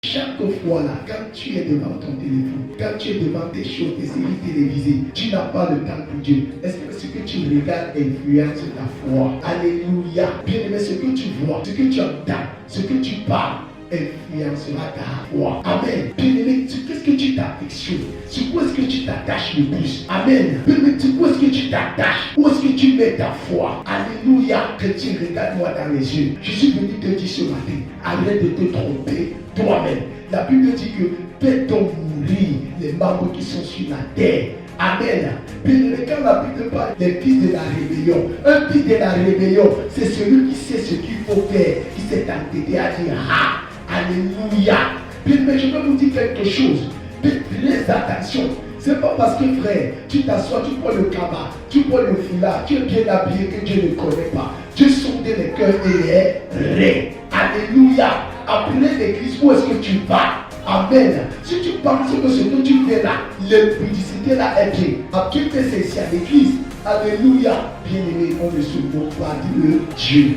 Chaque fois là, quand tu es devant ton téléphone, quand tu es devant tes choses, tes séries télévisées, tu n'as pas le temps pour Dieu. Est-ce que ce que tu regardes influence ta foi? Alléluia. Bien-aimé, ce que tu vois, ce que tu entends, ce que tu parles, influencera ta foi. Amen. Bien-aimé, qu'est-ce que tu t'affectionnes? Sur quoi est-ce que tu t'attaches le plus? Amen. Bien-aimé, sur quoi est-ce que tu t'attaches? Où est-ce que tu mets ta foi? Alléluia. Chrétien, regarde-moi dans les yeux. Je suis venu te dire ce matin, arrête de te tromper toi-même. La Bible dit que peut-on mourir les membres qui sont sur la terre? Amen. Bien-aimé, quand la Bible parle des fils de la rébellion, un fils de la rébellion, c'est celui qui sait ce qu'il faut faire, qui s'est entêté à dire ah. Alléluia. Mais je vais vous dire quelque chose. Faites très attention. C'est pas parce que frère, tu t'assois, tu prends le cabas, tu prends le foulard, tu es bien habillé que Dieu ne connaît pas. Dieu sonde les cœurs et les reins. Alléluia. Après l'église, où est-ce que tu vas? Amen. Si tu penses que ce que tu fais là, l'impudicité là est bien. Après c'est à l'église. Alléluia. Bien-aimé, on ne se moque pas, dit-le Dieu.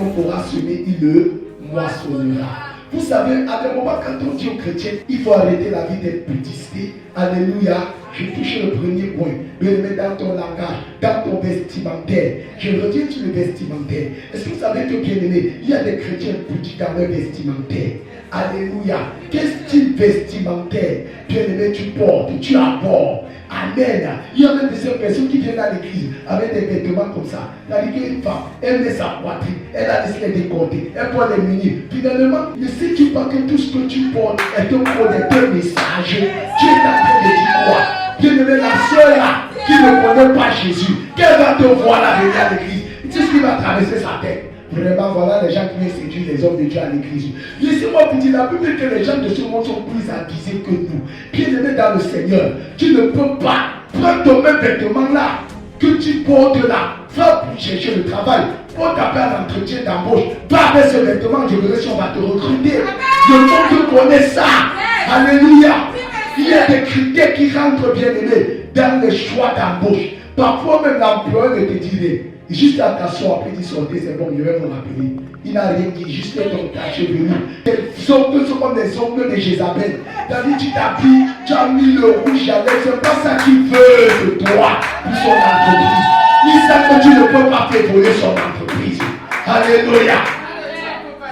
On pourra semer, il le moissonnera. Vous savez, à des moments, quand on dit aux chrétiens, il faut arrêter la vie d'impudicité. Alléluia. Je touche le premier point. Bien-aimé, dans ton langage, dans ton vestimentaire. Je reviens sur le vestimentaire. Est-ce que vous savez que, bien-aimé, il y a des chrétiens pudiques dans leur vestimentaire? Alléluia. Quel style vestimentaire, bien-aimé, tu portes, tu apportes? Amen. Il y a même des personnes qui viennent à l'église avec des vêtements comme ça. C'est-à-dire qu'une femme, elle met sa poitrine, elle a décidé de décompter, elle porte les mini. Finalement, ne sais-tu pas que tout ce que tu portes est un connecteur messager? Tu es en train de dire quoi? Bien-aimé, la soeur là, qui ne connaît pas Jésus, qu'elle va te voir là venir à l'église. C'est ce qui va traverser sa tête. Vraiment, voilà les gens qui viennent séduire les hommes de Dieu à l'église. Laissez-moi vous dire, la Bible que les gens de ce monde sont plus avisés que nous. Bien-aimés dans le Seigneur, tu ne peux pas prendre ton même vêtement là, que tu portes là, va pour chercher le travail, pour taper à l'entretien d'embauche. Pas avec ce vêtement, je verrai si on va te recruter. Le monde connaît ça. Alléluia. Il y a des critères qui rentrent, bien-aimés, dans le choix d'embauche. Parfois même l'employeur ne te dit juste à t'asseoir, après tu sortais, c'est bon, je vais me rappeler. Il n'a rien dit, juste ton ta chevelu. Les ongles sont comme des ongles de Jézabel. C'est-à-dire, tu t'habilles, tu as mis le rouge à lèvres, c'est pas ça qu'il veut de toi pour son entreprise. Il sait que tu ne peux pas faire voler son entreprise. Alléluia.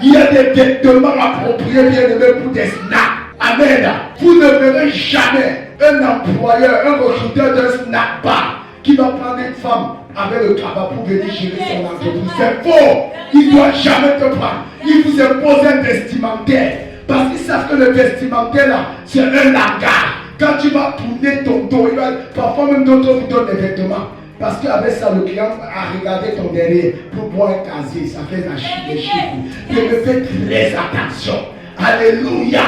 Il y a des vêtements appropriés, bien aimés, pour des snacks. Amen. Vous ne verrez jamais un employeur, un recruteur d'un snack bar qui va prendre une femme avec le cabas pour venir gérer son entreprise. C'est faux. Il ne doit jamais te prendre. Il vous impose un vestimentaire. Parce qu'ils savent que le vestimentaire là, c'est un langage. Quand tu vas tourner ton dos, parfois même d'autres vous donnent des vêtements. Parce qu'avec ça, le client a regardé ton derrière pour boire un casier. Ça fait la chute chez vous. Je me fais très attention. Alléluia.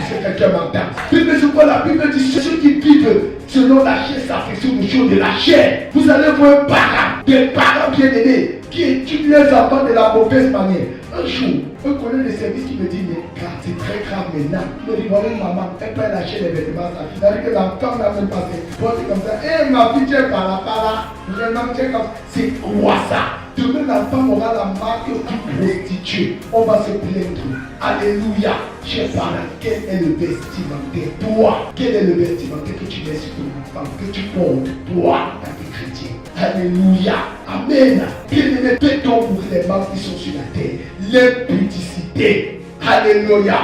C'est quelqu'un m'entend. Bible, c'est quoi la Bible dit? Ceux qui vivent selon la chair s'affectionnent aux choses de la chair. Vous allez voir un parent, des parents bien-aimés qui étudient les enfants de la mauvaise manière. Un jour, un collègue de service qui me dit, mais c'est très grave maintenant. Il me dit, voilà une maman, elle peut lâcher les vêtements à sa fille. C'est-à-dire que l'enfant n'a même pas fait. Comme ça, hé ma fille, tu es par là. Vraiment, tu es comme ça. C'est quoi ça? Demain, l'enfant aura la marque du prostituée. On va se plaindre. Alléluia. Chers parents, quel est le vestimentaire? Toi, quel est le vestimentaire que tu mets sur ton enfant, que tu portes? Toi, ta vie chrétienne. Alléluia. Amen. Bien-aimé, peut-on ouvrir les membres qui sont sur la terre? L'impudicité. Alléluia.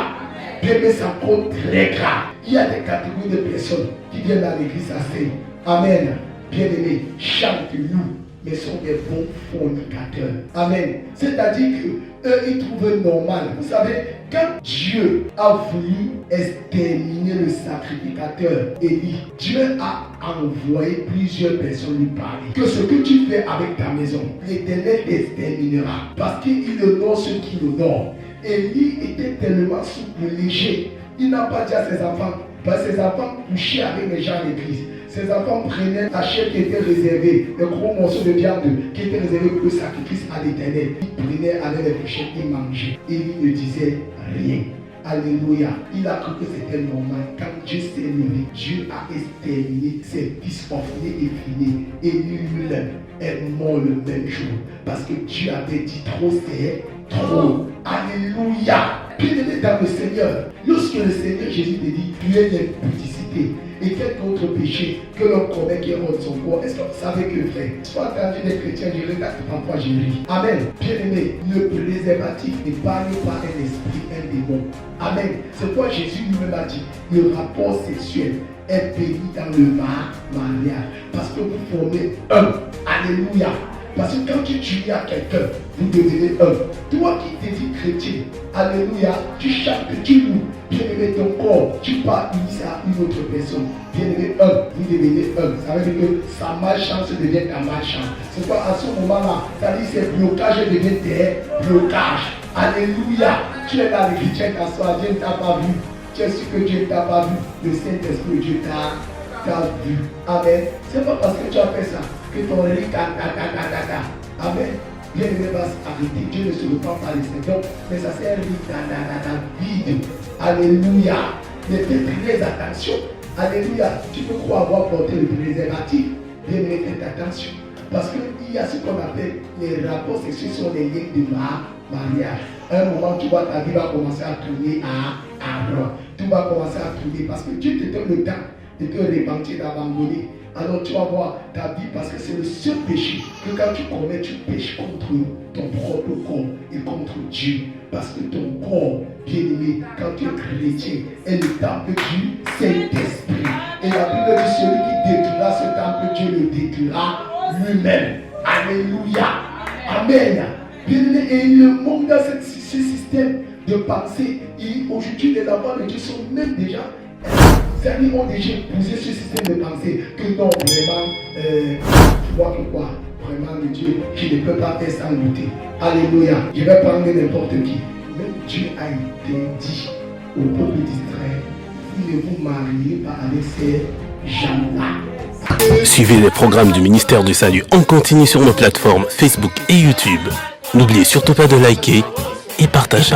Bien-aimé, ça compte très grave. Il y a des catégories de personnes qui viennent à l'église à Seigneur. Amen. Bien-aimé, chante-nous, mais sont des bons fornicateurs. Amen. C'est-à-dire qu'eux, ils trouvent normal. Vous savez, quand Dieu a voulu exterminer le sacrificateur Élie, Dieu a envoyé plusieurs personnes lui parler. Que ce que tu fais avec ta maison, l'Éternel t'exterminera. Parce qu'il honore ceux qui l'honorent. Élie était tellement souple, léger. Il n'a pas dit à ses enfants, parce que ses enfants couchaient avec les gens à l'église. Ses enfants prenaient la chair qui était réservée, les gros morceaux de viande qui étaient réservés pour le sacrifice à l'Éternel. Ils prenaient avec les fourchettes et mangeaient. Et il ne disait rien. Alléluia. Il a cru que c'était normal. Quand Dieu s'est levé, Dieu a exterminé ses fils orphelins et finis. Et nul est mort le même jour. Parce que Dieu avait dit trop, c'est trop. Alléluia. Bien-aimé dans le Seigneur, lorsque le Seigneur Jésus te dit, tu es l'impudicité et quelques autres péchés que l'on commet qui rendent son corps, est-ce que vous savez que frère, soit entendu des chrétiens, je regarde parfois, je ris. Amen. Bien-aimé, le préservatif n'épargne pas un esprit, un démon. Amen. C'est pourquoi Jésus lui-même a dit, le rapport sexuel est béni dans le mariage. Parce que vous formez un. Alléluia. Parce que quand tu tues à quelqu'un, vous devenez un. Toi qui te dis chrétien, alléluia, tu chantes, tu loues, bien-aimé ton corps, tu pars unissé à une autre personne, bien-aimé un, vous devenez un. Ça veut dire que sa malchance devient ta malchance. C'est quoi à ce moment-là, ça dit c'est blocage devient tes blocages. Alléluia. Tu es dans l'écriture, t'assois, Dieu ne t'a pas vu. Tu es sûr que Dieu ne t'a pas vu. Le Saint-Esprit, Dieu t'a vu. Amen. C'est pas parce que tu as fait ça que ton riz Amen. Bien aimé va s'arrêter. Dieu ne se reprend pas les symptômes, mais ça c'est un riz vide. Alléluia. Mais fais très attention. Alléluia. Tu peux croire avoir porté le préservatif. Bien aimé, fais attention. Parce qu'il y a ce qu'on appelle les rapports sexuels sur les liens de mariage. À un moment, tu vois, ta vie va commencer à tourner à droite. Tout va commencer à tourner parce que Dieu te donne le temps de te repentir, d'abandonner. Alors tu vas voir ta vie parce que c'est le seul péché que quand tu commets, tu pêches contre ton propre corps et contre Dieu. Parce que ton corps, bien-aimé, quand tu es chrétien, est le temple du Saint-Esprit. Et la Bible dit celui qui détruira ce temple, Dieu le détruira lui-même. Alléluia. Amen. Bien-aimé, et le monde dans ce système de pensée, aujourd'hui les enfants de Dieu sont même déjà... Certains ont déjà épousé ce système de pensée que non, vraiment, tu vois que quoi, vraiment le Dieu qui ne peut pas faire sans lutter. Alléluia. Je vais prendre n'importe qui. Même Dieu a été dit au peuple d'Israël, vous ne vous mariez pas avec ces gens-là. Suivez les programmes du ministère du Salut en continu sur nos plateformes Facebook et YouTube. N'oubliez surtout pas de liker et partager.